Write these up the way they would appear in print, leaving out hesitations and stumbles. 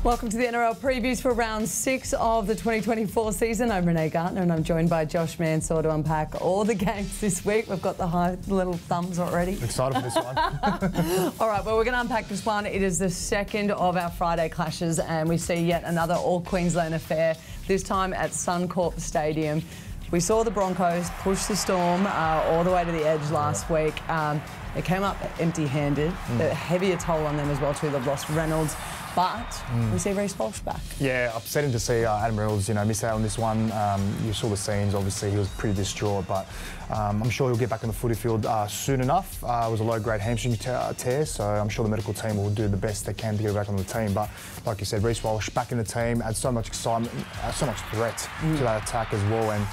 Welcome to the NRL previews for round 6 of the 2024 season. I'm Renee Gartner and I'm joined by Josh Mansour to unpack all the games this week. We've got the high little thumbs already. Excited for this one. All right, well, we're going to unpack this one. It is the second of our Friday clashes and we see yet another all-Queensland affair, this time at Suncorp Stadium. We saw the Broncos push the Storm all the way to the edge last week. They came up empty-handed. A heavier toll on them as well too. They've lost Reynolds. But we see Reece Walsh back. Yeah, upsetting to see Adam Reynolds, miss out on this one. You saw the scenes, obviously, he was pretty distraught, but I'm sure he'll get back on the footy field soon enough. It was a low-grade hamstring tear, so I'm sure the medical team will do the best they can to get back on the team. But like you said, Reece Walsh back in the team, adds so much excitement, so much threat to that attack as well. And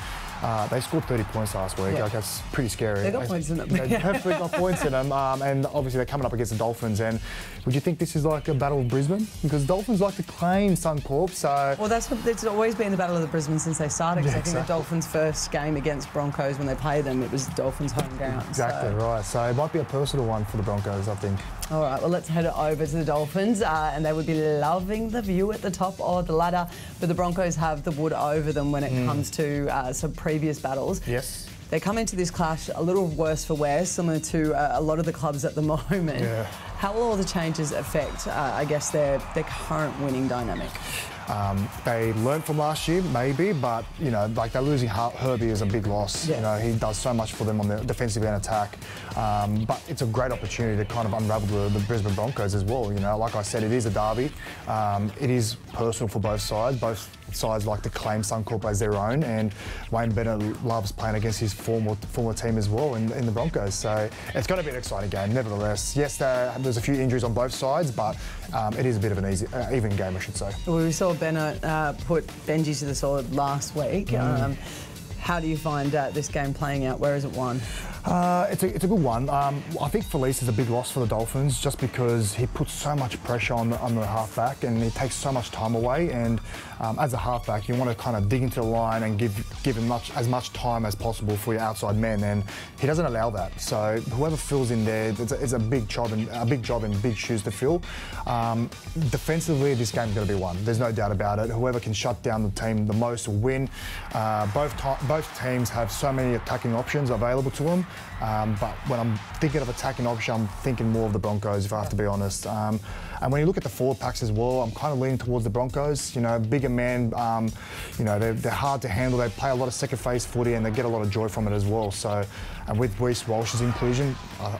they scored 30 points last week. Like, that's pretty scary. They got points in them. They definitely got points in them. And obviously they're coming up against the Dolphins. And would you think this is like a battle of Brisbane? Because Dolphins like to claim Suncorp, so... Well, it's always been the battle of the Brisbane since they started. Because I think the Dolphins' first game against Broncos, when they played them, it was Dolphins' home ground. Exactly right. So it might be a personal one for the Broncos, I think. All right, well, let's head over to the Dolphins. And they would be loving the view at the top of the ladder. But the Broncos have the wood over them when it comes to some previous battles. Yes. They come into this clash a little worse for wear, similar to a lot of the clubs at the moment. Yeah. How will all the changes affect, I guess, their current winning dynamic? They learned from last year, maybe, but, like they're losing Herbie is a big loss. Yeah. He does so much for them on the defensive end attack. But it's a great opportunity to kind of unravel the Brisbane Broncos as well. Like I said, it is a derby. It is personal for both sides. Both sides like to claim Suncorp as their own, and Wayne Bennett loves playing against his former team as well in the Broncos. So it's going to be an exciting game, nevertheless. Yes, there's a few injuries on both sides, but it is a bit of an even game, I should say. Well, we saw Bennett put Benji to the sword last week. How do you find this game playing out? Where is it won? It's a good one. I think Felice is a big loss for the Dolphins just because he puts so much pressure on the halfback and he takes so much time away. And as a halfback, you want to kind of dig into the line and give him as much time as possible for your outside men, and he doesn't allow that. So whoever fills in there, it's a big job and big shoes to fill. Defensively, this game's going to be won. There's no doubt about it. Whoever can shut down the team the most will win. Both teams have so many attacking options available to them. But when I'm thinking of attacking option, I'm thinking more of the Broncos, if I have to be honest. And when you look at the forward packs as well, I'm kind of leaning towards the Broncos. Bigger man, they're hard to handle. They play a lot of second phase footy and they get a lot of joy from it as well. So, and with Reece Walsh's inclusion,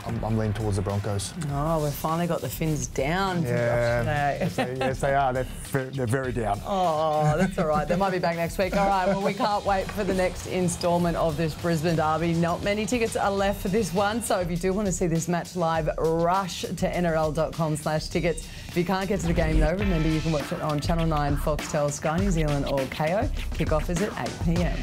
I'm leaning towards the Broncos. Oh, we've finally got the Fins down for Josh today. Yes, they are. They're very down. Oh, that's all right. They might be back next week. All right, well, we can't wait for the next instalment of this Brisbane derby. Not many tickets are left for this one, so if you do want to see this match live, rush to nrl.com/tickets. If you can't get to the game though, remember you can watch it on Channel 9, Foxtel, Sky New Zealand or KO. Kick-off is at 8 p.m.